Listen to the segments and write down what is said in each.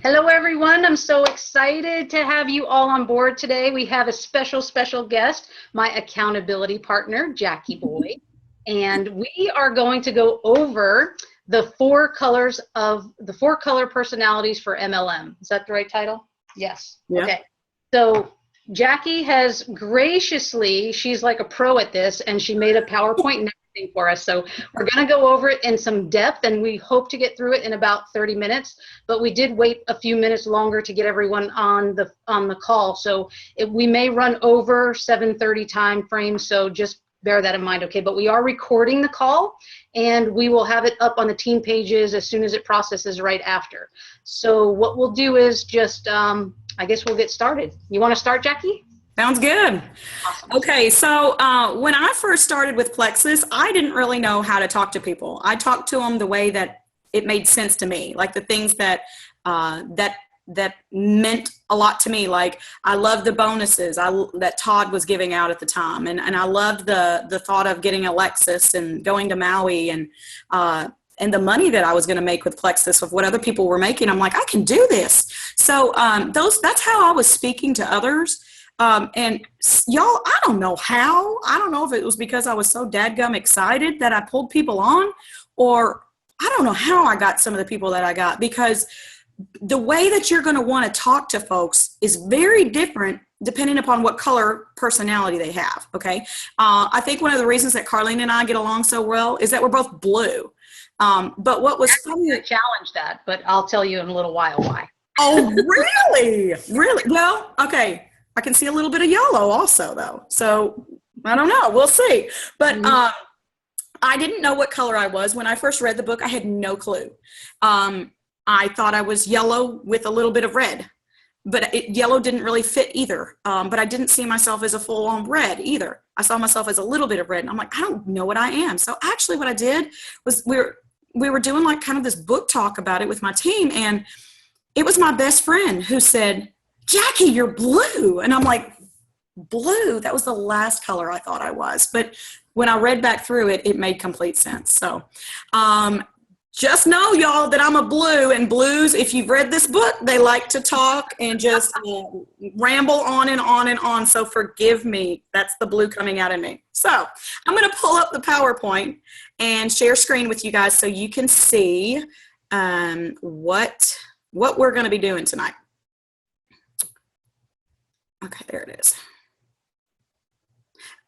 Hello, everyone. I'm so excited to have you all on board today. We have a special guest, my accountability partner, Jackie Boyd, and we are going to go over the four color personalities for MLM. Is that the right title? Yes. Yeah. Okay. So Jackie has graciously, she's like a pro at this, and she made a PowerPoint and everything for us. So we're going to go over it in some depth, and we hope to get through it in about 30 minutes. But we did wait a few minutes longer to get everyone on the call. So we may run over 7:30 time frame. So just bear that in mind, okay? But we are recording the call, and we will have it up on the team pages as soon as it processes right after. So what we'll do is just, I guess we'll get started. You want to start, Jackie? Sounds good. Awesome. Okay, so when I first started with Plexus, I didn't really know how to talk to people. I talked to them the way that it made sense to me, like the things that that meant a lot to me. Like I loved the bonuses that Todd was giving out at the time, and I loved the thought of getting a Lexus and going to Maui and the money that I was going to make with Plexus of what other people were making. I'm like, I can do this. So that's how I was speaking to others. And y'all, I don't know how. I don't know if it was because I was so dadgum excited that I pulled people on, or I don't know how I got some of the people that I got, because the way that you're going to want to talk to folks is very different depending upon what color personality they have. Okay. I think one of the reasons that Carlene and I get along so well is that we're both blue. But what was funny, I challenge that, but I'll tell you in a little while why. Oh, really? Really? Well, okay. I can see a little bit of yellow also, though. So I don't know. We'll see. But I didn't know what color I was. When I first read the book, I had no clue. I thought I was yellow with a little bit of red. But yellow didn't really fit either. But I didn't see myself as a full-on red either. I saw myself as a little bit of red. And I'm like, I don't know what I am. So actually what I did was we were doing like kind of this book talk about it with my team. And it was my best friend who said, Jackie, you're blue. And I'm like, blue? That was the last color I thought I was. But when I read back through it, it made complete sense. So just know, y'all, that I'm a blue. And blues, if you've read this book, they like to talk and just ramble on and on and on. So forgive me. That's the blue coming out of me. So I'm going to pull up the PowerPoint and share screen with you guys so you can see what we're going to be doing tonight. Okay, there it is.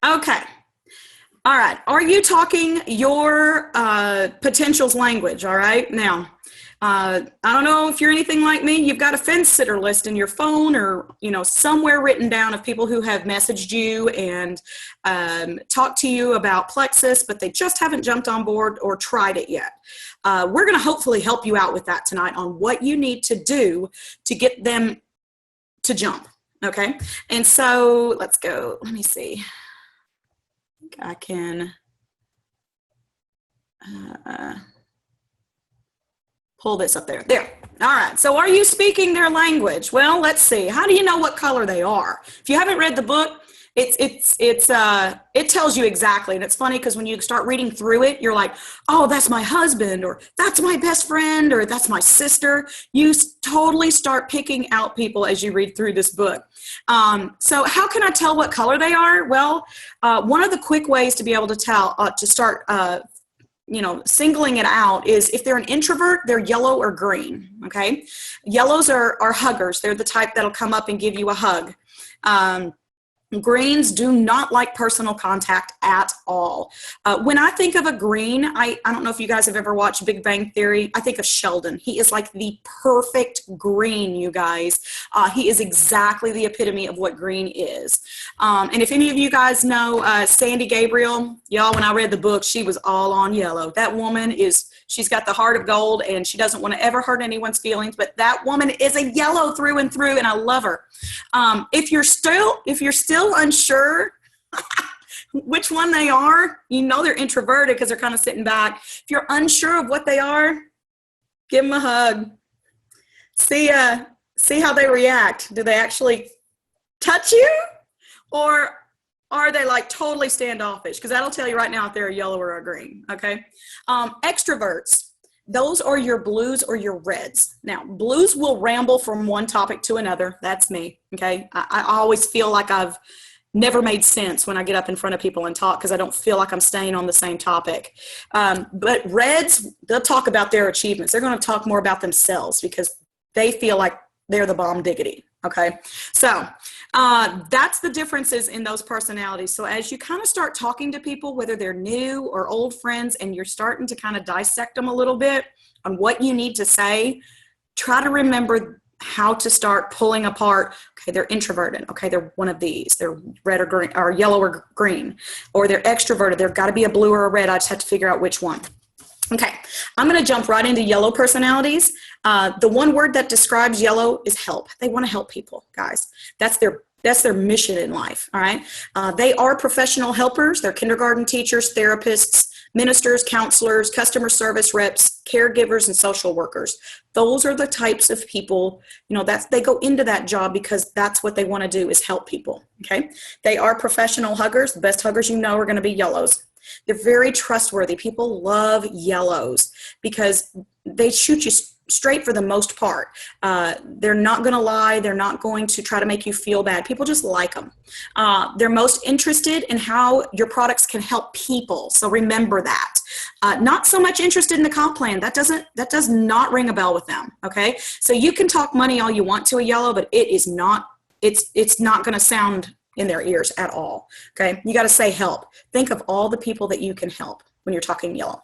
Okay. All right. Are you talking your potential's language? All right. Now, I don't know if you're anything like me. You've got a fence sitter list in your phone or, somewhere written down of people who have messaged you and talked to you about Plexus, but they just haven't jumped on board or tried it yet. We're going to hopefully help you out with that tonight on what you need to do to get them to jump. Okay. And so let's go. Let me see. I can pull this up there. There. All right. So are you speaking their language? Well, let's see. How do you know what color they are? If you haven't read the book, it tells you exactly. And it's funny because when you start reading through it, you're like, oh, that's my husband, or that's my best friend, or that's my sister. You totally start picking out people as you read through this book. So how can I tell what color they are? Well, one of the quick ways to be able to tell, to start, singling it out is if they're an introvert, they're yellow or green. Okay. Yellows are huggers. They're the type that'll come up and give you a hug. Greens do not like personal contact at all. When I think of a green, I don't know if you guys have ever watched Big Bang Theory. I think of Sheldon. He is like the perfect green, you guys. He is exactly the epitome of what green is. And if any of you guys know Sandy Gabriel, y'all, when I read the book, she was all on yellow. That woman she's got the heart of gold, and she doesn't want to ever hurt anyone's feelings, but that woman is a yellow through and through, and I love her. If you're still unsure which one they are, they're introverted because they're kind of sitting back. If you're unsure of what they are, give them a hug. See how they react. Do they actually touch you, or are they like totally standoffish? Because that'll tell you right now if they're a yellow or a green. Okay. Extroverts. those are your blues or your reds. Now, blues will ramble from one topic to another. That's me, okay? I always feel like I've never made sense when I get up in front of people and talk because I don't feel like I'm staying on the same topic. But reds, they'll talk about their achievements. They're going to talk more about themselves because they feel like they're the bomb diggity, okay? So that's the differences in those personalities. So as you kind of start talking to people, whether they're new or old friends, and you're starting to kind of dissect them a little bit on what you need to say, try to remember how to start pulling apart. Okay, they're introverted. Okay, they're one of these. They're red or green, or yellow or green, or they're extroverted. They've got to be a blue or a red. I just have to figure out which one. Okay, I'm going to jump right into yellow personalities. The one word that describes yellow is help. They want to help people, guys. That's their mission in life, all right? They are professional helpers. They're kindergarten teachers, therapists, ministers, counselors, customer service reps, caregivers, and social workers. Those are the types of people, they go into that job because that's what they want to do is help people, okay? They are professional huggers. The best huggers are going to be yellows. They're very trustworthy. People love yellows because they shoot you straight for the most part. They're not going to lie. They're not going to try to make you feel bad. People just like them. They're most interested in how your products can help people. So remember that. Not so much interested in the comp plan. That does not ring a bell with them. Okay. So you can talk money all you want to a yellow, but it's not going to sound in their ears at all. Okay. You got to say help. Think of all the people that you can help when you're talking yellow.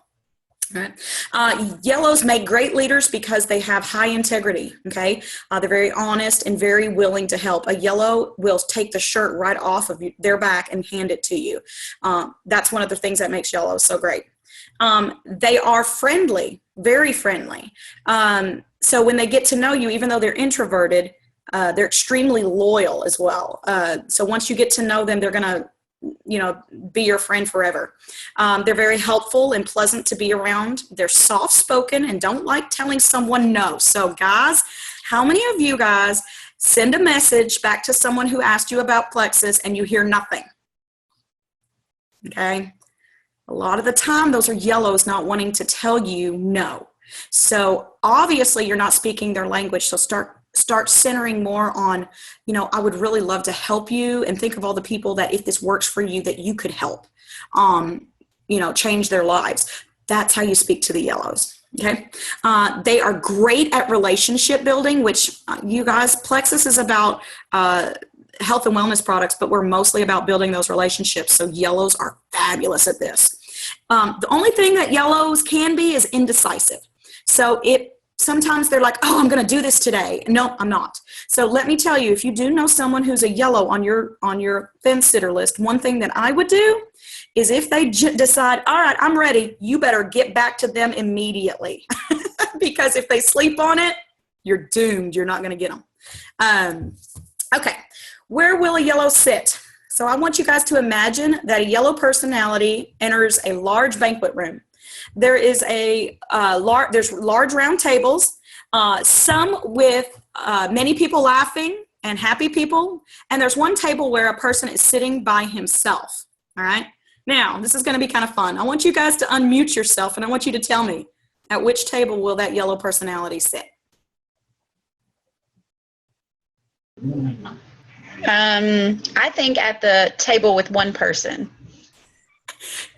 All right. Yellows make great leaders because they have high integrity. Okay. They're very honest and very willing to help. A yellow will take the shirt right off of their back and hand it to you. That's one of the things that makes yellows so great. They are friendly, very friendly. So when they get to know you, even though they're introverted, they're extremely loyal as well. So once you get to know them, they're going to, be your friend forever. They're very helpful and pleasant to be around. They're soft-spoken and don't like telling someone no. So guys, how many of you guys send a message back to someone who asked you about Plexus and you hear nothing? Okay. A lot of the time, those are yellows not wanting to tell you no. So obviously you're not speaking their language. So start centering more on, I would really love to help you, and think of all the people that if this works for you that you could help, change their lives. That's how you speak to the yellows. Okay. They are great at relationship building, which you guys, Plexus is about health and wellness products, but we're mostly about building those relationships. So yellows are fabulous at this. The only thing that yellows can be is indecisive. So sometimes they're like, oh, I'm going to do this today. No, I'm not. So let me tell you, if you do know someone who's a yellow on your fence sitter list, one thing that I would do is if they decide, all right, I'm ready, you better get back to them immediately. Because if they sleep on it, you're doomed. You're not going to get them. Okay. Where will a yellow sit? So I want you guys to imagine that a yellow personality enters a large banquet room. There is there's large round tables, some with many people laughing and happy people, and there's one table where a person is sitting by himself. All right. Now, this is going to be kind of fun. I want you guys to unmute yourself, and I want you to tell me, at which table will that yellow personality sit? I think at the table with one person.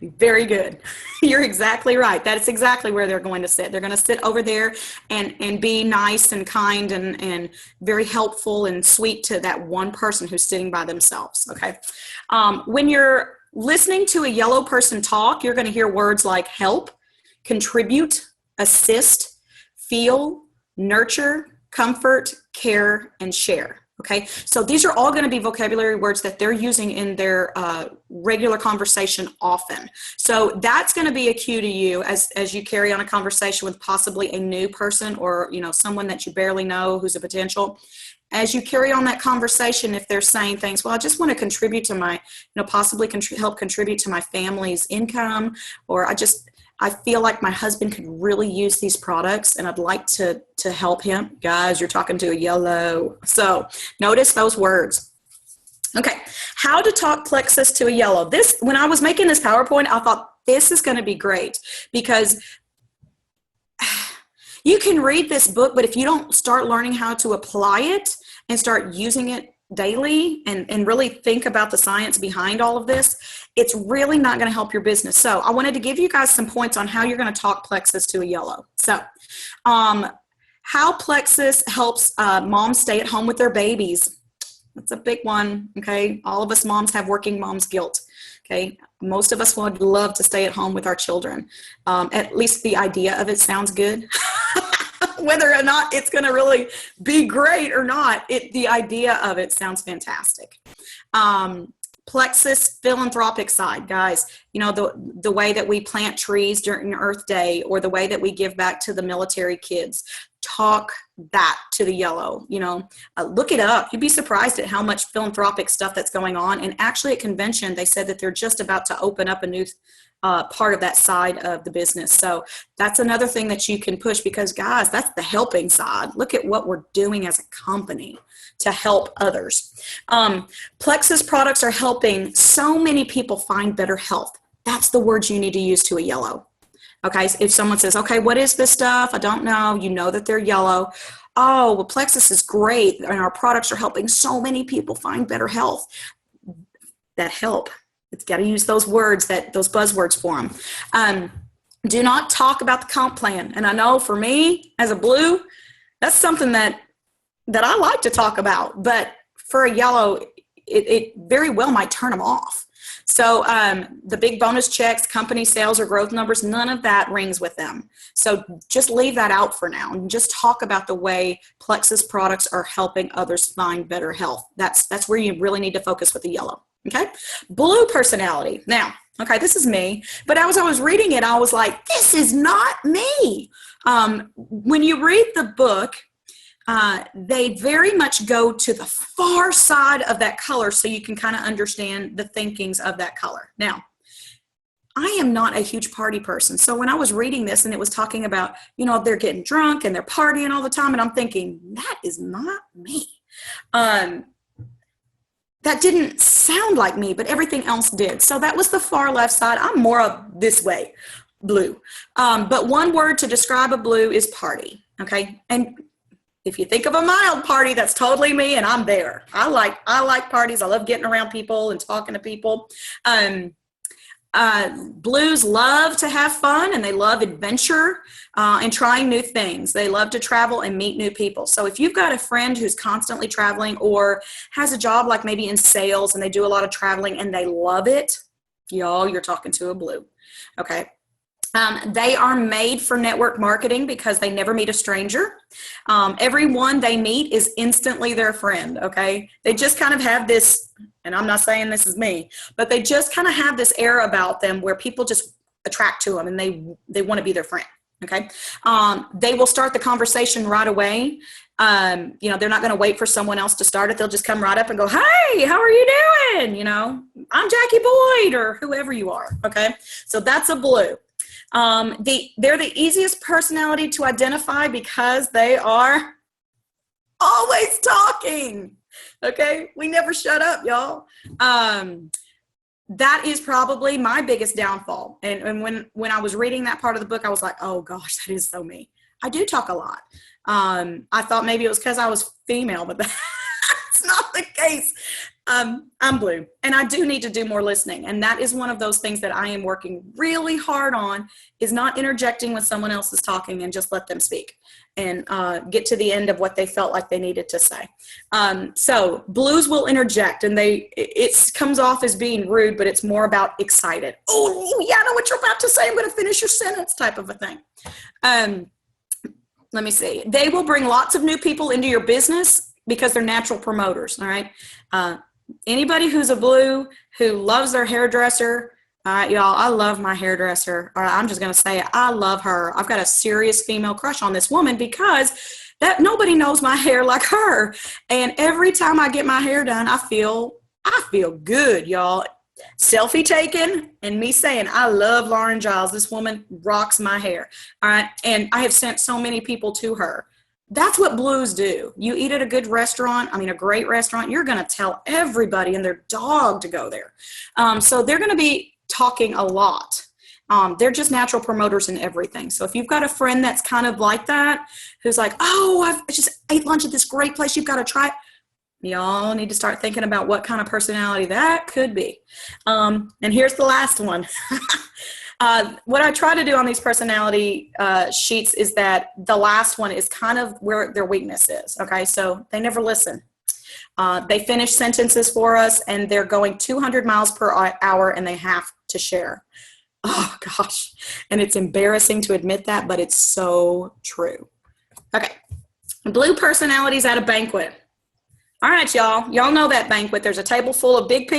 Very good. You're exactly right. That's exactly where they're going to sit. They're going to sit over there and be nice and kind and very helpful and sweet to that one person who's sitting by themselves. Okay. When you're listening to a yellow person talk, you're going to hear words like help, contribute, assist, feel, nurture, comfort, care, and share. Okay, so these are all going to be vocabulary words that they're using in their regular conversation often. So that's going to be a cue to you as you carry on a conversation with possibly a new person or, someone that you barely know who's a potential. As you carry on that conversation, if they're saying things, well, I just want to contribute to my, possibly help contribute to my family's income, or I feel like my husband could really use these products and I'd like to help him. Guys, you're talking to a yellow. So notice those words. Okay. How to talk Plexus to a yellow. When I was making this PowerPoint, I thought this is going to be great because You can read this book, but if you don't start learning how to apply it and start using it daily and really think about the science behind all of this, it's really not going to help your business. So I wanted to give you guys some points on how you're going to talk Plexus to a yellow. So how Plexus helps moms stay at home with their babies. That's a big one, okay? All of us moms have working mom's guilt, okay? Most of us would love to stay at home with our children. At least the idea of it sounds good. Whether or not it's going to really be great or not, the idea of it sounds fantastic. Plexus philanthropic side, guys, you know, the way that we plant trees during Earth Day, or the way that we give back to the military kids, talk that to the yellow, you know, look it up. You'd be surprised at how much philanthropic stuff that's going on. And actually at convention, they said that they're just about to open up a new part of that side of the business. So that's another thing that you can push, because guys, that's the helping side. Look at what we're doing as a company to help others. Plexus products are helping so many people find better health. That's the words you need to use to a yellow. Okay, if someone says, okay, what is this stuff? I don't know. You know that they're yellow. Oh, well, Plexus is great, and our products are helping so many people find better health. That help. It's got to use those words, those buzzwords for them. Do not talk about the comp plan. And I know for me, as a blue, that's something that I like to talk about. But for a yellow, it very well might turn them off. So the big bonus checks, company sales or growth numbers, none of that rings with them. So just leave that out for now and just talk about the way Plexus products are helping others find better health. That's where you really need to focus with the yellow. Okay. Blue personality. Now, okay, this is me, but as I was reading it, I was like, this is not me. When you read the book, they very much go to the far side of that color so you can kind of understand the thinkings of that color. Now, I am not a huge party person. So when I was reading this and it was talking about, you know, they're getting drunk and they're partying all the time, and I'm thinking, that is not me. That didn't sound like me, but everything else did. So that was the far left side. I'm more of this way, blue. But one word to describe a blue is party, okay? And if you think of a mild party, that's totally me, and I'm there. I like parties. I love getting around people and talking to people. Blues love to have fun, and they love adventure and trying new things. They love to travel and meet new people. So if you've got a friend who's constantly traveling or has a job like maybe in sales and they do a lot of traveling and they love it, y'all, you're talking to a blue. Okay. They are made for network marketing because they never meet a stranger. Everyone they meet is instantly their friend, okay? They just kind of have this, and I'm not saying this is me, but they just kind of have this air about them where people just attract to them and they want to be their friend, okay? They will start the conversation right away. You know, they're not going to wait for someone else to start it. They'll just come right up and go, hey, how are you doing? You know, I'm Jackie Boyd or whoever you are, okay? So that's a blue. They're the easiest personality to identify because they are always talking. Okay. We never shut up, y'all. That is probably my biggest downfall. And when I was reading that part of the book, I was like, oh gosh, that is so me. I do talk a lot. I thought maybe it was because I was female, but that's not the case. I'm blue, and I do need to do more listening. And that is one of those things that I am working really hard on, is not interjecting when someone else is talking and just let them speak and get to the end of what they felt like they needed to say. So blues will interject, and it comes off as being rude, but it's more about excited. Oh, yeah, I know what you're about to say. I'm going to finish your sentence type of a thing. Let me see. They will bring lots of new people into your business because they're natural promoters, all right? Anybody who's a blue who loves their hairdresser, all right, y'all, I love my hairdresser. All right, I'm just going to say it. I love her. I've got a serious female crush on this woman because nobody knows my hair like her. And every time I get my hair done, I feel good, y'all. Selfie taken and me saying, I love Lauren Giles. This woman rocks my hair. All right. And I have sent so many people to her. That's what blues do. You eat at a good restaurant, a great restaurant, you're going to tell everybody and their dog to go there. So they're going to be talking a lot. They're just natural promoters in everything. So if you've got a friend that's kind of like that, who's like, oh, I just ate lunch at this great place, you've got to try it. Y'all need to start thinking about what kind of personality that could be. And here's the last one. What I try to do on these personality sheets is that the last one is kind of where their weakness is. Okay, so they never listen. They finish sentences for us, and they're going 200 miles per hour, and they have to share. Oh, gosh. And it's embarrassing to admit that, but it's so true. Okay. Blue personalities at a banquet. All right, y'all. Y'all know that banquet. There's a table full of big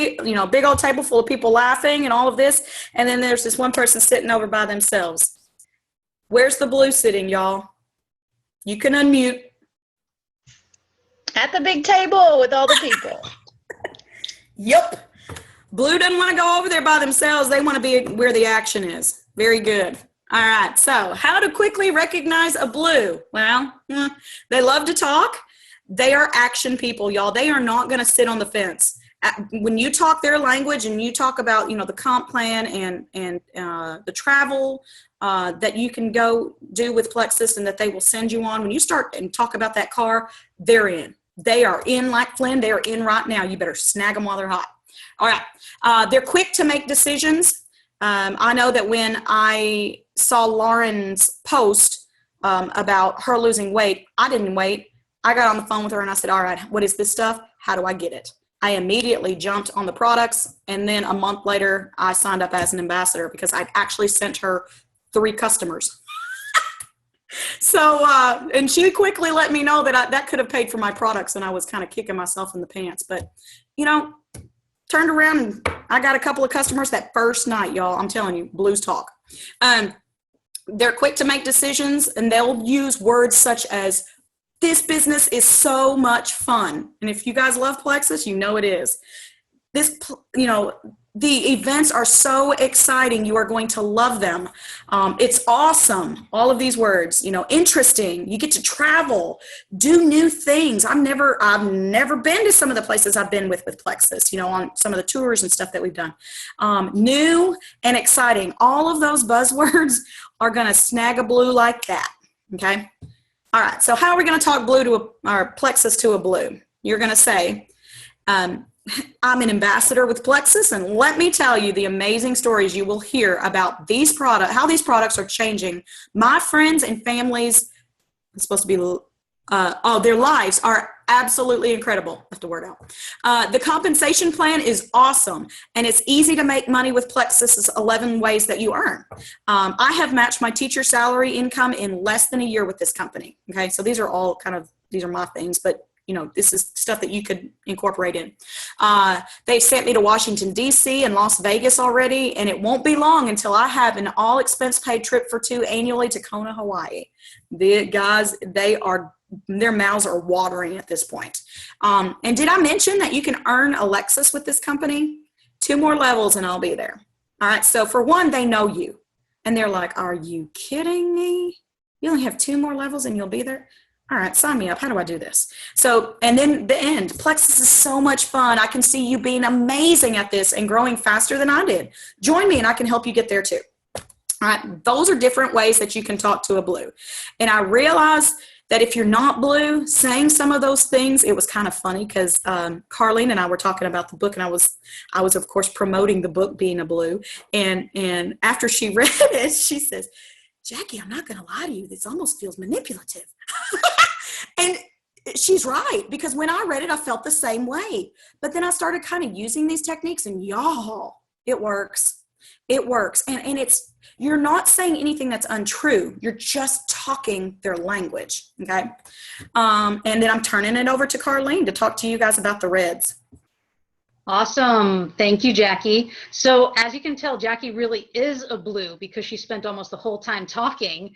old table full of people laughing and all of this. And then there's this one person sitting over by themselves. Where's the blue sitting, y'all? You can unmute. At the big table with all the people. Yep. Blue doesn't want to go over there by themselves. They want to be where the action is. Very good. All right. So how to quickly recognize a blue? Well, they love to talk. They are action people, y'all. They are not going to sit on the fence. When you talk their language and you talk about, the comp plan and the travel that you can go do with Plexus and that they will send you on, when you start and talk about that car, they're in. They are in like Flynn. They are in right now. You better snag them while they're hot. All right. They're quick to make decisions. I know that when I saw Lauren's post about her losing weight, I didn't wait. I got on the phone with her and I said, all right, what is this stuff? How do I get it? I immediately jumped on the products. And then a month later, I signed up as an ambassador because I'd actually sent her 3 customers. So, and she quickly let me know that that could have paid for my products, and I was kind of kicking myself in the pants. But, turned around and I got a couple of customers that first night, y'all. I'm telling you, blues talk. They're quick to make decisions, and they'll use words such as, this business is so much fun. And if you guys love Plexus, you know it is. The events are so exciting. You are going to love them. It's awesome. All of these words, interesting. You get to travel, do new things. I've never been to some of the places I've been with Plexus, on some of the tours and stuff that we've done. New and exciting. All of those buzzwords are going to snag a blue like that. Okay. All right. So how are we going to talk Plexus to a blue? You're going to say, I'm an ambassador with Plexus, and let me tell you the amazing stories you will hear about these products, how these products are changing my friends and families. It's supposed to be, their lives are absolutely incredible. Left a word out. The compensation plan is awesome, and it's easy to make money with Plexus's 11 ways that you earn. I have matched my teacher salary income in less than a year with this company. Okay, so these are all these are my things, but this is stuff that you could incorporate in. They've sent me to Washington, D.C. and Las Vegas already, and it won't be long until I have an all-expense-paid trip for 2 annually to Kona, Hawaii. The guys, their mouths are watering at this point. And did I mention that you can earn a Lexus with this company? 2 more levels and I'll be there. All right, so for one, they know you. And they're like, are you kidding me? You only have 2 more levels and you'll be there? All right, sign me up. How do I do this? So, and then the end. Plexus is so much fun. I can see you being amazing at this and growing faster than I did. Join me and I can help you get there too. All right, those are different ways that you can talk to a blue. And I realized that if you're not blue, saying some of those things, it was kind of funny because Carlene and I were talking about the book, and I was of course promoting the book Being a Blue. And after she read it, she says, Jackie, I'm not going to lie to you. This almost feels manipulative. And she's right, because when I read it, I felt the same way. But then I started kind of using these techniques, and y'all, it works. It works. And you're not saying anything that's untrue. You're just talking their language. Okay. And then I'm turning it over to Carlene to talk to you guys about the reds. Awesome. Thank you, Jackie. So as you can tell, Jackie really is a blue because she spent almost the whole time talking.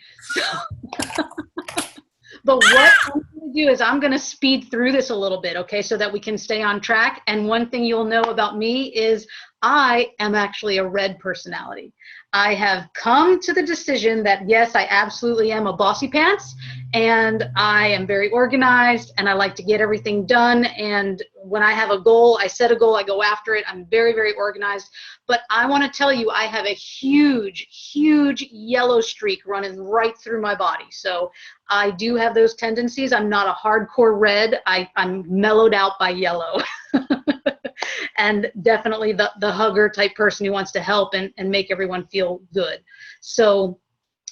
But what I'm going to do is I'm going to speed through this a little bit, okay, so that we can stay on track. And one thing you'll know about me is I am actually a red personality. I have come to the decision that yes, I absolutely am a bossy pants, and I am very organized, and I like to get everything done. And when I have a goal, I set a goal, I go after it. I'm very, very organized. But I want to tell you, I have a huge, huge yellow streak running right through my body. So I do have those tendencies. I'm not a hardcore red. I'm mellowed out by yellow. And definitely the hugger type person who wants to help and make everyone feel good. So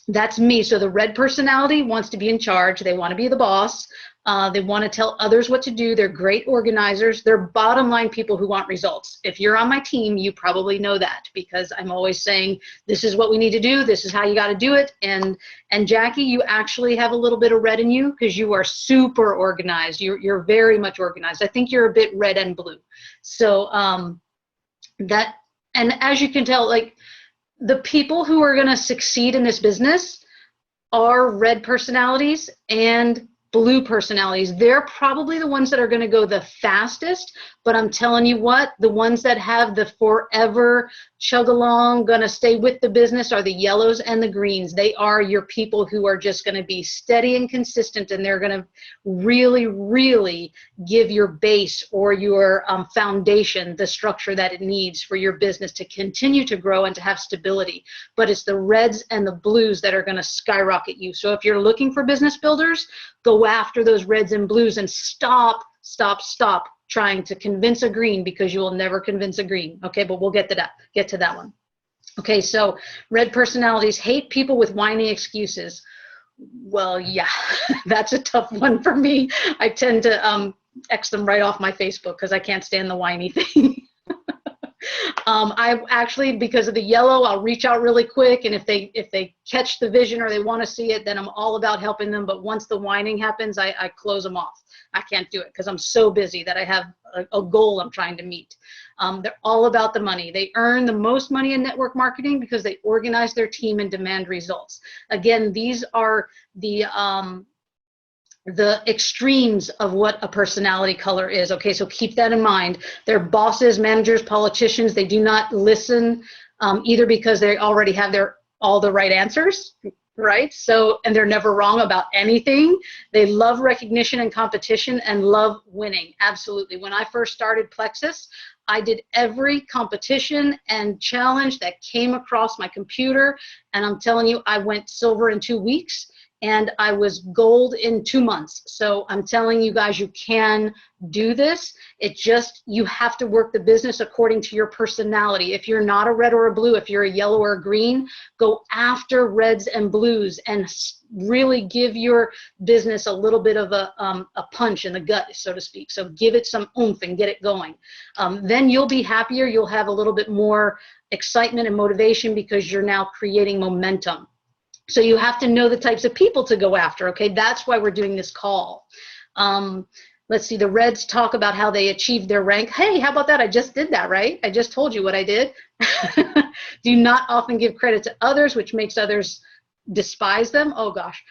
that's me. So the red personality wants to be in charge. They want to be the boss. They want to tell others what to do. They're great organizers. They're bottom line people who want results. If you're on my team, you probably know that, because I'm always saying, this is what we need to do. This is how you got to do it. And Jackie, you actually have a little bit of red in you because you are super organized. You're very much organized. I think you're a bit red and blue. So that, and as you can tell, like, the people who are going to succeed in this business are red personalities and blue personalities. They're probably the ones that are going to go the fastest, but I'm telling you what, the ones that have the forever chug along, going to stay with the business are the yellows and the greens. They are your people who are just going to be steady and consistent, and they're going to really, really give your base or your foundation the structure that it needs for your business to continue to grow and to have stability. But it's the reds and the blues that are going to skyrocket you. So if you're looking for business builders, go after those reds and blues and stop trying to convince a green, because you will never convince a green. Okay, but we'll get to that one. Okay, so red personalities hate people with whiny excuses. Well, yeah, that's a tough one for me. I tend to X them right off my Facebook because I can't stand the whiny thing. I actually, because of the yellow, I'll reach out really quick, and if they catch the vision or they want to see it, then I'm all about helping them. But once the whining happens, I close them off. I can't do it because I'm so busy that I have a goal I'm trying to meet. They're all about the money. They earn the most money in network marketing because they organize their team and demand results. Again, these are the extremes of what a personality color is. Okay, so keep that in mind. They're bosses, managers, politicians. They do not listen either because they already have all the right answers, right? So, and they're never wrong about anything. They love recognition and competition and love winning. Absolutely. When I first started Plexus, I did every competition and challenge that came across my computer. And I'm telling you, I went silver in 2 weeks. And I was gold in 2 months. So I'm telling you guys, you can do this. It just, you have to work the business according to your personality. If you're not a red or a blue, if you're a yellow or a green, go after reds and blues and really give your business a little bit of a punch in the gut, so to speak. So give it some oomph and get it going. Then you'll be happier. You'll have a little bit more excitement and motivation because you're now creating momentum. So you have to know the types of people to go after, okay? That's why we're doing this call. Let's see, the reds talk about how they achieved their rank. Hey, how about that? I just did that, right? I just told you what I did. Do not often give credit to others, which makes others despise them. Oh gosh.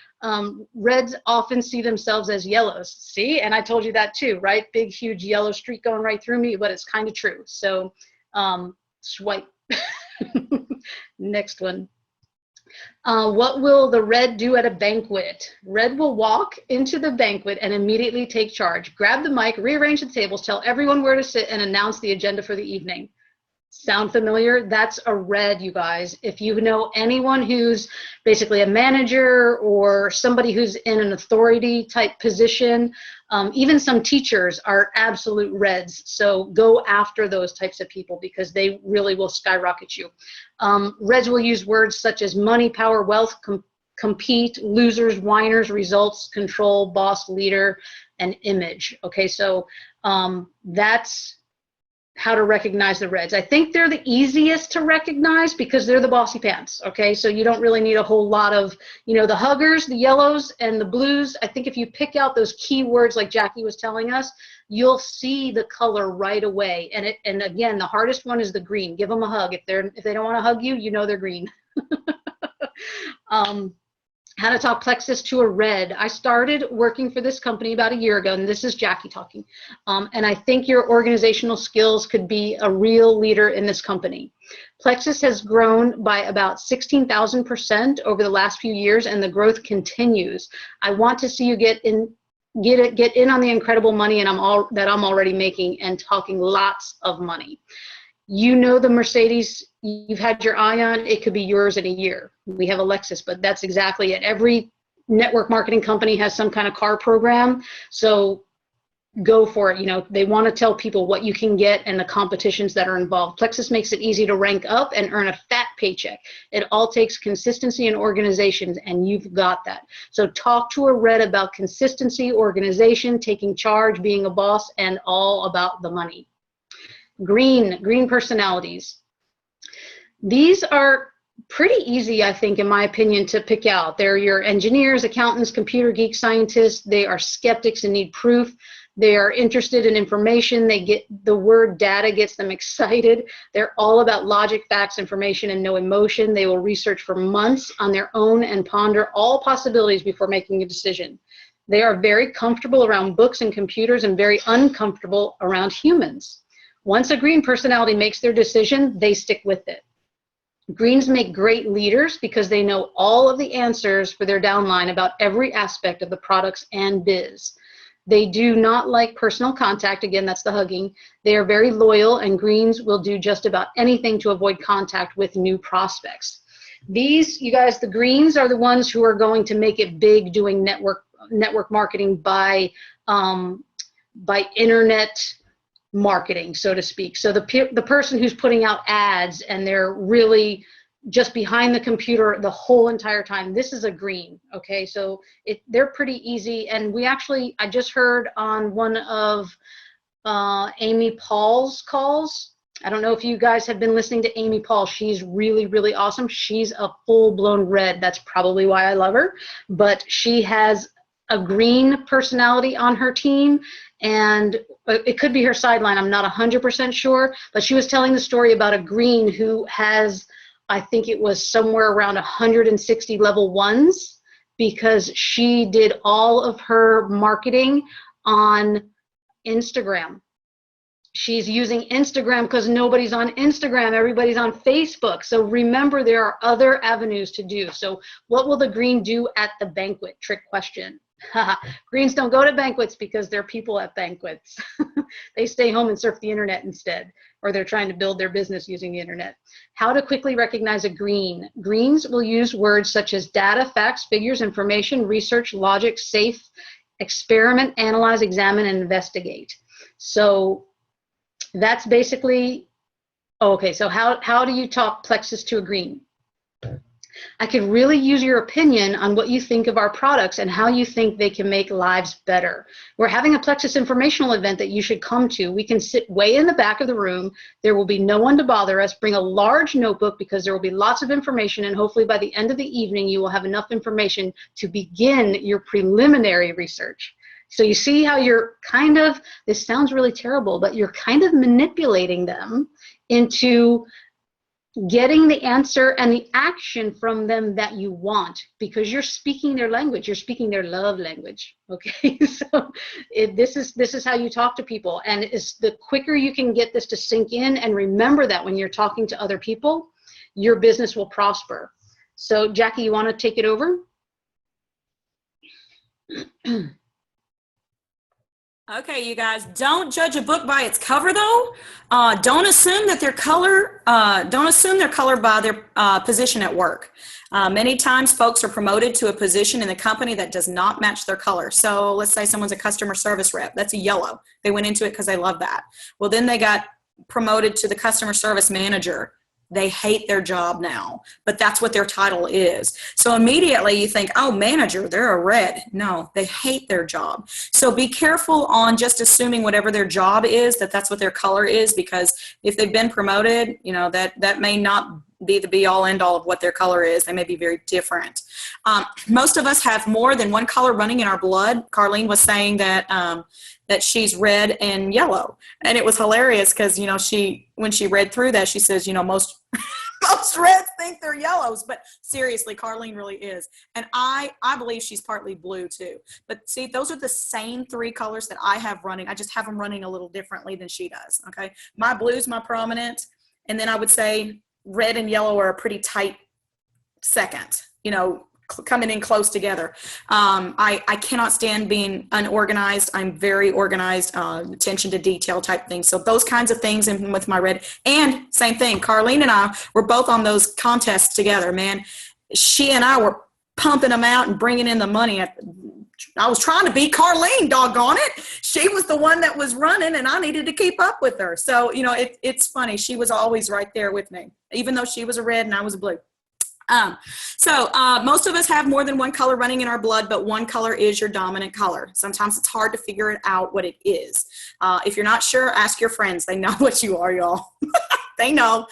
Reds often see themselves as yellows. See, and I told you that too, right? Big, huge yellow streak going right through me, but it's kind of true. So swipe. Next one. What will the red do at a banquet? Red will walk into the banquet and immediately take charge, grab the mic, rearrange the tables, tell everyone where to sit, and announce the agenda for the evening. Sound familiar? That's a red, you guys. If you know anyone who's basically a manager or somebody who's in an authority type position, even some teachers are absolute reds. So go after those types of people because they really will skyrocket you. Reds will use words such as money, power, wealth, compete, losers, whiners, results, control, boss, leader, and image. Okay, so that's how to recognize the reds. I think they're the easiest to recognize because they're the bossy pants, okay? So you don't really need a whole lot of, you know, the huggers, the yellows, and the blues. I think if you pick out those key words like Jackie was telling us, you'll see the color right away. And again, the hardest one is the green. Give them a hug. If they don't want to hug you, you know they're green. How to talk Plexus to a red. I started working for this company about a year ago, and this is Jackie talking. And I think your organizational skills could be a real leader in this company. Plexus has grown by about 16,000% over the last few years, and the growth continues. I want to see you get in on the incredible money that I'm already making, and talking lots of money. You know, the Mercedes you've had your eye on, it could be yours in a year. We have a Lexus, but that's exactly it. Every network marketing company has some kind of car program, so go for it. You know, they want to tell people what you can get and the competitions that are involved. Plexus makes it easy to rank up and earn a fat paycheck. It all takes consistency and organizations, and you've got that. So talk to a red about consistency, organization, taking charge, being a boss, and all about the money. Green personalities. These are pretty easy, I think, in my opinion, to pick out. They're your engineers, accountants, computer geek scientists. They are skeptics and need proof. They are interested in information. They get the word data gets them excited. They're all about logic, facts, information, and no emotion. They will research for months on their own and ponder all possibilities before making a decision. They are very comfortable around books and computers and very uncomfortable around humans. Once a green personality makes their decision, they stick with it. Greens make great leaders because they know all of the answers for their downline about every aspect of the products and biz. They do not like personal contact. Again, that's the hugging. They are very loyal, and greens will do just about anything to avoid contact with new prospects. These, you guys, the greens are the ones who are going to make it big doing network marketing by internet marketing, so to speak. So the person who's putting out ads and they're really just behind the computer the whole entire time, this is a green. Okay, so they're pretty easy. And I just heard on one of Amy Paul's calls. I don't know if you guys have been listening to Amy Paul. She's really, really awesome. She's a full-blown red. That's probably why I love her. But she has a green personality on her team, and it could be her sideline. I'm not 100% sure, but she was telling the story about a green who has, I think it was somewhere around 160 level ones, because she did all of her marketing on Instagram. She's using Instagram because nobody's on Instagram. Everybody's on Facebook. So remember, there are other avenues to do. So what will the green do at the banquet? Trick question. Greens don't go to banquets because they're people at banquets. They stay home and surf the internet instead, or they're trying to build their business using the internet. How to quickly recognize a green. Greens will use words such as data, facts, figures, information, research, logic, safe, experiment, analyze, examine, and investigate. So that's basically, okay, so how do you talk Plexus to a green? I could really use your opinion on what you think of our products and how you think they can make lives better. We're having a Plexus informational event that you should come to. We can sit way in the back of the room. There will be no one to bother us. Bring a large notebook because there will be lots of information, and hopefully by the end of the evening you will have enough information to begin your preliminary research. So you see how you're kind of, this sounds really terrible, but you're kind of manipulating them into getting the answer and the action from them that you want, because you're speaking their language. You're speaking their love language. Okay, so this is how you talk to people, and it's the quicker you can get this to sink in, and remember that when you're talking to other people, your business will prosper. So Jackie, you want to take it over? Okay, you guys, don't judge a book by its cover, though. Don't assume that their color. Don't assume their color by their position at work. Many times, folks are promoted to a position in the company that does not match their color. So, let's say someone's a customer service rep. That's a yellow. They went into it because they love that. Well, then they got promoted to the customer service manager. They hate their job now, but that's what their title is. So immediately you think, oh, manager, they're a red. No, they hate their job. So be careful on just assuming whatever their job is, that's what their color is, because if they've been promoted, you know, that may not be the be-all end-all of what their color is. They may be very different. Most of us have more than one color running in our blood. Carlene was saying that that she's red and yellow, and it was hilarious because, you know, when she read through that, she says, you know, most Most reds think they're yellows, but seriously, Carlene really is. And I believe she's partly blue too. But see, those are the same 3 colors that I have running. I just have them running a little differently than she does. Okay. My blue's my prominent. And then I would say red and yellow are a pretty tight second, coming in close together. I cannot stand being unorganized. I'm very organized, attention to detail type things. So those kinds of things, and with my red, and same thing, Carlene and I were both on those contests together, man. She and I were pumping them out and bringing in the money. I was trying to beat Carlene, doggone it. She was the one that was running and I needed to keep up with her. So, it's funny. She was always right there with me, even though she was a red and I was a blue. Most of us have more than one color running in our blood, but one color is your dominant color. Sometimes it's hard to figure it out what it is. If you're not sure, ask your friends. They know what you are, y'all. They know.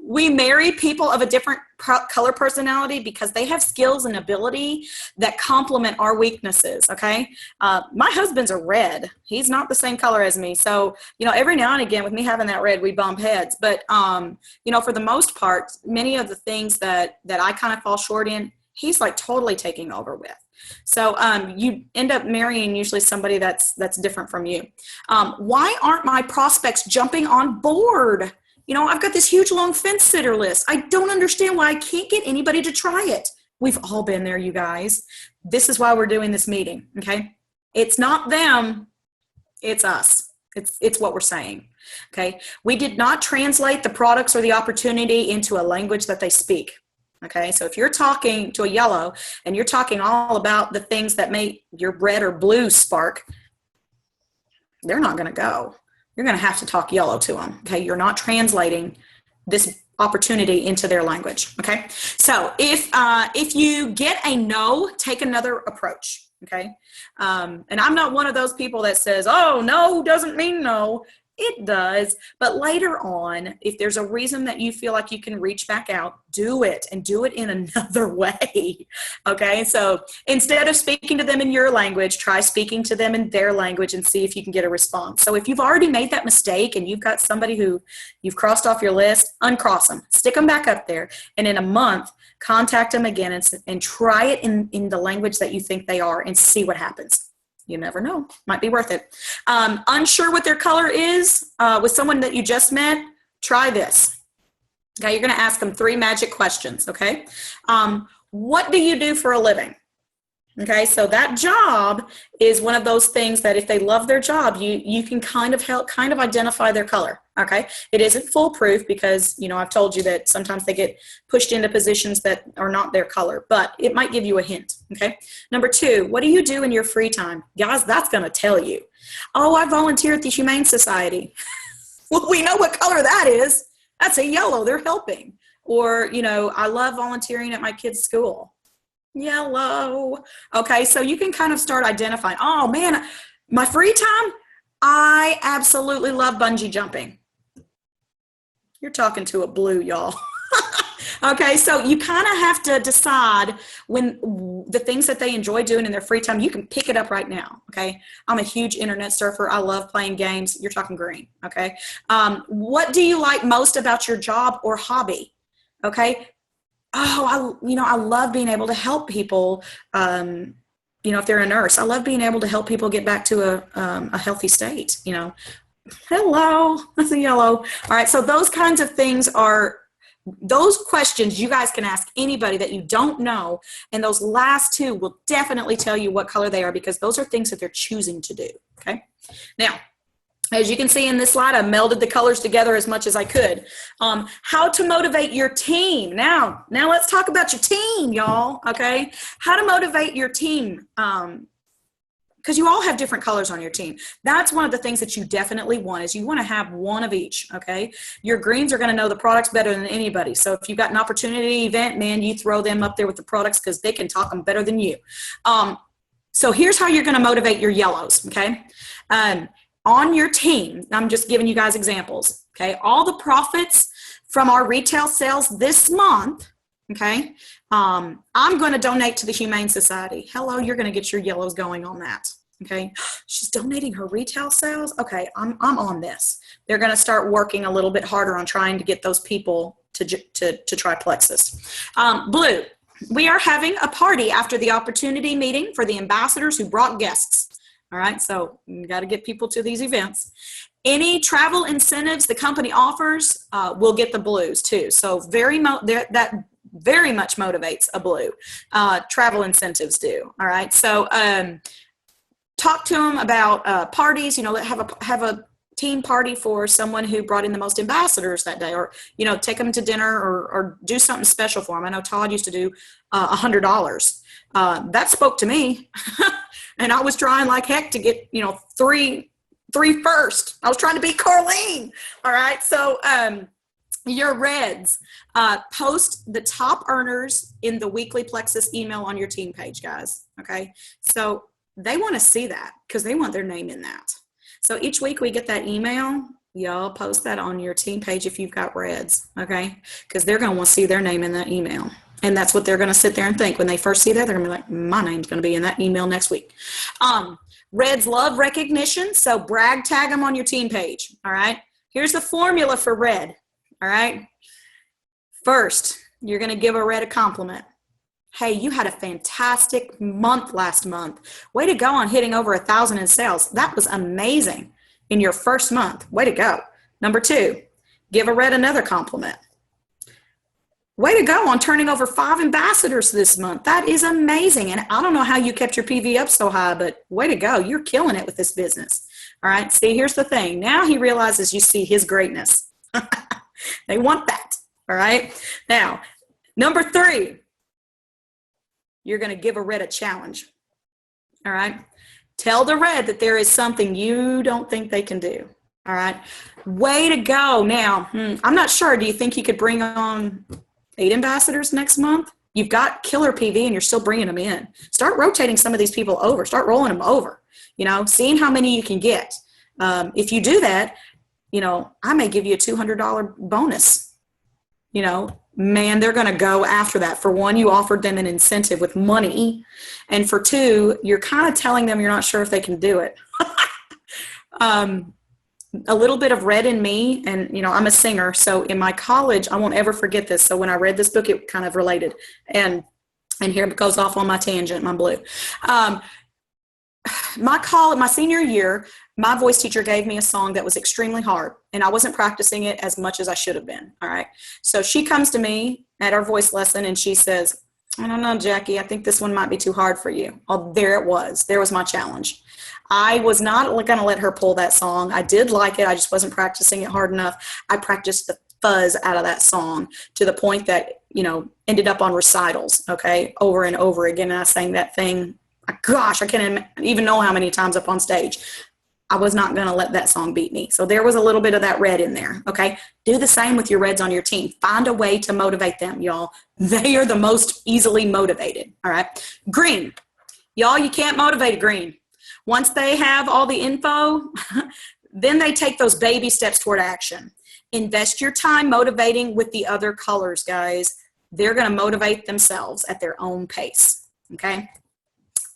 We marry people of a different color personality because they have skills and ability that complement our weaknesses, okay? My husband's a red. He's not the same color as me. So, every now and again with me having that red, we bump heads. But, for the most part, many of the things that I kind of fall short in, he's like totally taking over with. So you end up marrying usually somebody that's different from you. Why aren't my prospects jumping on board? I've got this huge long fence sitter list. I don't understand why I can't get anybody to try it. We've all been there, you guys. This is why we're doing this meeting, okay? It's not them, it's us. It's what we're saying, okay? We did not translate the products or the opportunity into a language that they speak, okay? So if you're talking to a yellow and you're talking all about the things that make your red or blue spark, they're not going to go. You're going to have to talk yellow to them, okay? You're not translating this opportunity into their language, okay? So if you get a no, take another approach, okay? And I'm not one of those people that says, oh, no doesn't mean no. It does. But later on, if there's a reason that you feel like you can reach back out, do it, and do it in another way. Okay. So instead of speaking to them in your language, try speaking to them in their language and see if you can get a response. So if you've already made that mistake and you've got somebody who you've crossed off your list, uncross them, stick them back up there. And in a month, contact them again and try it in the language that you think they are and see what happens. You never know. Might be worth it. Unsure what their color is with someone that you just met, try this. Okay, you're going to ask them 3 magic questions, okay? What do you do for a living? Okay, so that job is one of those things that if they love their job, you can kind of identify their color, okay? It isn't foolproof because, I've told you that sometimes they get pushed into positions that are not their color, but it might give you a hint, okay? Number 2, what do you do in your free time? Guys, that's going to tell you. Oh, I volunteer at the Humane Society. Well, we know what color that is. That's a yellow. They're helping. Or, I love volunteering at my kids' school. Yellow. Okay, so you can kind of start identifying, oh man, my free time, I absolutely love bungee jumping. You're talking to a blue, y'all. Okay, so you kind of have to decide when the things that they enjoy doing in their free time, you can pick it up right now, okay? I'm a huge internet surfer. I love playing games. You're talking green, okay? What do you like most about your job or hobby, okay? Oh, I love being able to help people, if they're a nurse. I love being able to help people get back to a healthy state, Hello, that's a yellow. All right, so those kinds of things are, those questions you guys can ask anybody that you don't know, and those last 2 will definitely tell you what color they are because those are things that they're choosing to do, okay? Now, as you can see in this slide, I melded the colors together as much as I could. How to motivate your team. Now let's talk about your team, y'all, okay? How to motivate your team. Because you all have different colors on your team. That's one of the things that you definitely want is you want to have one of each, okay? Your greens are going to know the products better than anybody. So if you've got an opportunity event, man, you throw them up there with the products because they can talk them better than you. So here's how you're going to motivate your yellows, okay? On your team, I'm just giving you guys examples, okay? All the profits from our retail sales this month, okay, I'm going to donate to the Humane Society. Hello, you're going to get your yellows going on that, okay? She's donating her retail sales? Okay, I'm on this. They're going to start working a little bit harder on trying to get those people to try Plexus. Blue, we are having a party after the opportunity meeting for the ambassadors who brought guests. All right, so you got to get people to these events. Any travel incentives the company offers will get the blues too. So that very much motivates a blue. Travel incentives do. All right, so talk to them about parties. Have a team party for someone who brought in the most ambassadors that day, or take them to dinner, or do something special for them. I know Todd used to do $100. That spoke to me. And I was trying like heck to get, three first. I was trying to beat Carlene. All right. So your reds, post the top earners in the weekly Plexus email on your team page, guys. Okay. So they want to see that because they want their name in that. So each week we get that email. Y'all post that on your team page if you've got reds. Okay. Because they're going to want to see their name in that email. And that's what they're going to sit there and think. When they first see that, they're going to be like, my name's going to be in that email next week. Reds love recognition, so brag tag them on your team page, all right? Here's the formula for red, all right? First, you're going to give a red a compliment. Hey, you had a fantastic month last month. Way to go on hitting over 1,000 in sales. That was amazing in your first month. Way to go. Number 2, give a red another compliment. Way to go on turning over 5 ambassadors this month. That is amazing. And I don't know how you kept your PV up so high, but way to go. You're killing it with this business. All right. See, here's the thing. Now he realizes you see his greatness. They want that. All right. Now, number 3, you're going to give a red a challenge. All right. Tell the red that there is something you don't think they can do. All right. Way to go. Now, I'm not sure. Do you think you could bring on 8 ambassadors next month? You've got killer PV and you're still bringing them in. Start rotating some of these people over. Start rolling them over, seeing how many you can get. If you do that, I may give you a $200 bonus. Man, they're going to go after that. For one, you offered them an incentive with money. And for 2, you're kind of telling them you're not sure if they can do it. A little bit of red in me, and I'm a singer, so in my college, I won't ever forget this. So when I read this book, it kind of related, and here it goes off on my tangent, my blue. My senior year, my voice teacher gave me a song that was extremely hard, and I wasn't practicing it as much as I should have been. All right, so she comes to me at our voice lesson, and she says, "I don't know, Jackie, I think this one might be too hard for you." Oh, there it was. There was my challenge. I was not going to let her pull that song. I did like it. I just wasn't practicing it hard enough. I practiced the fuzz out of that song to the point that, ended up on recitals, okay, over and over again. And I sang that thing. Gosh, I can't even know how many times up on stage. I was not going to let that song beat me. So there was a little bit of that red in there, okay? Do the same with your reds on your team. Find a way to motivate them, y'all. They are the most easily motivated, all right? Green. Y'all, you can't motivate a green. Once they have all the info, then they take those baby steps toward action. Invest your time motivating with the other colors, guys. They're going to motivate themselves at their own pace, okay?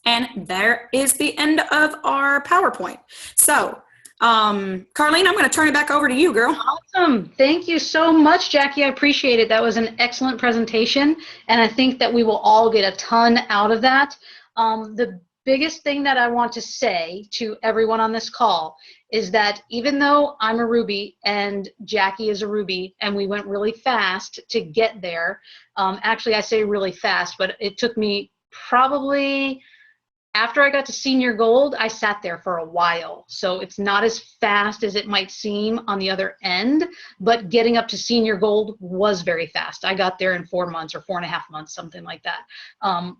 And there is the end of our PowerPoint. So, Carlene, I'm going to turn it back over to you, girl. Awesome. Thank you so much, Jackie. I appreciate it. That was an excellent presentation, and I think that we will all get a ton out of that. The biggest thing that I want to say to everyone on this call is that even though I'm a Ruby and Jackie is a Ruby, and we went really fast to get there, actually I say really fast, but it took me probably, after I got to senior gold, I sat there for a while. So it's not as fast as it might seem on the other end, but getting up to senior gold was very fast. I got there in 4 months or 4.5 months, something like that.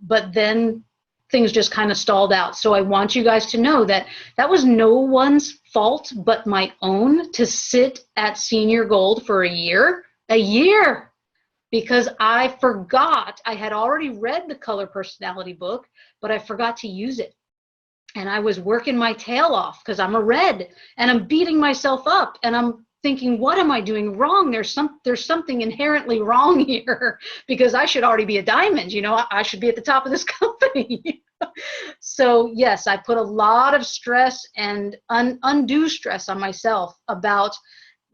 But then things just kind of stalled out. So I want you guys to know that that was no one's fault but my own to sit at senior gold for a year, because I forgot. I had already read the color personality book, but I forgot to use it. And I was working my tail off because I'm a red and I'm beating myself up and I'm thinking, what am I doing wrong? There's something inherently wrong here because I should already be a diamond. I should be at the top of this company. So yes, I put a lot of stress and undue stress on myself about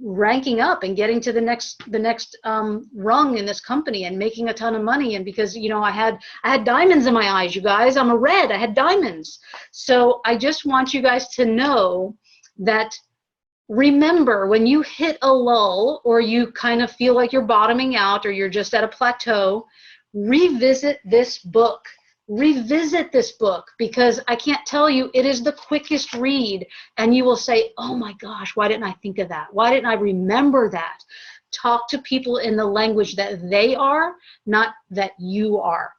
ranking up and getting to the next rung in this company and making a ton of money. And because, you know, I had diamonds in my eyes, you guys. I'm a red. I had diamonds. So I just want you guys to know that, remember, when you hit a lull or you kind of feel like you're bottoming out or you're just at a plateau, revisit this book. Revisit this book, because I can't tell you, it is the quickest read, and you will say, oh my gosh, why didn't I think of that? Why didn't I remember that? Talk to people in the language that they are, not that you are.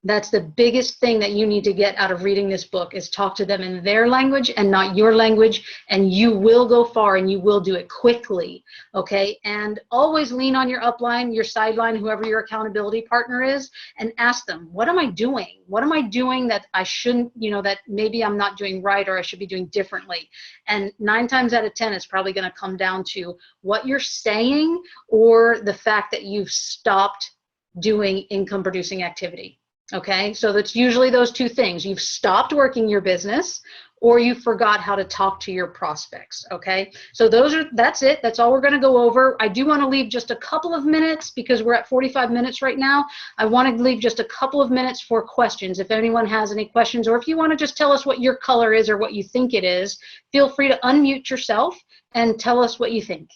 That's the biggest thing that you need to get out of reading this book, is talk to them in their language and not your language, and you will go far, and you will do it quickly, okay? And always lean on your upline, your sideline, whoever your accountability partner is, and ask them, what am I doing? What am I doing that I shouldn't, you know, that maybe I'm not doing right or I should be doing differently? And 9 times out of 10, it's probably going to come down to what you're saying or the fact that you've stopped doing income producing activity. Okay, so that's usually those two things. You've stopped working your business, or you forgot how to talk to your prospects. Okay, so that's it. That's all we're going to go over. I do want to leave just a couple of minutes, because we're at 45 minutes right now. I want to leave just a couple of minutes for questions. If anyone has any questions, or if you want to just tell us what your color is or what you think it is, feel free to unmute yourself and tell us what you think.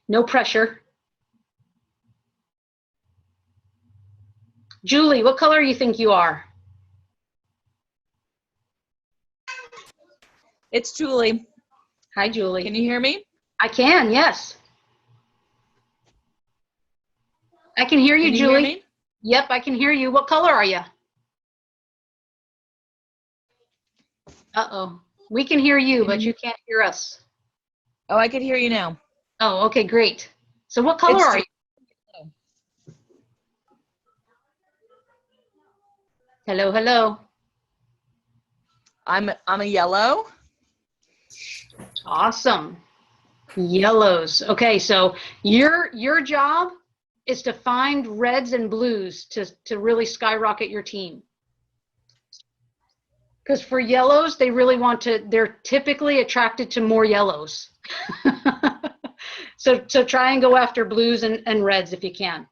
No pressure. Julie, what color do you think you are? It's Julie. Hi, Julie. Can you hear me? I can, yes. I can hear you, Can you Julie. hear me? Yep, I can hear you. What color are you? Uh-oh. We can hear you, but you can't hear us. Oh, I can hear you now. Oh, okay, great. So what color are you? Hello, hello. I'm a yellow. Awesome. Yellows. Okay, so your job is to find reds and blues to really skyrocket your team. Because for yellows, they really want to, they're typically attracted to more yellows. So try and go after blues and reds if you can.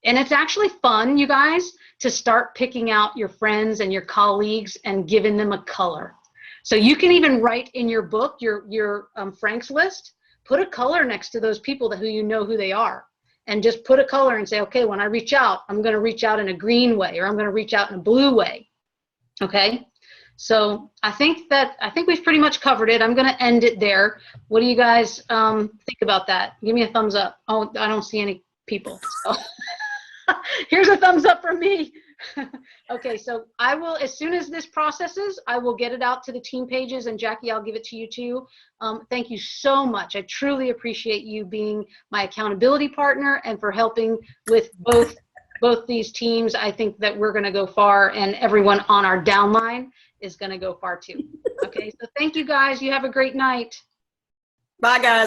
And it's actually fun, you guys, to start picking out your friends and your colleagues and giving them a color. So you can even write in your book, your Frank's list, put a color next to those people who you know who they are. And just put a color and say, okay, when I reach out, I'm going to reach out in a green way, or I'm going to reach out in a blue way. Okay? So I think we've pretty much covered it. I'm going to end it there. What do you guys think about that? Give me a thumbs up. Oh, I don't see any people. So. Here's a thumbs up from me. Okay, so I will, as soon as this processes, I will get it out to the team pages, and Jackie, I'll give it to you too. Thank you so much. I truly appreciate you being my accountability partner and for helping with both these teams. I think that we're going to go far, and everyone on our downline is going to go far too. Okay, so thank you guys. You have a great night. Bye, guys.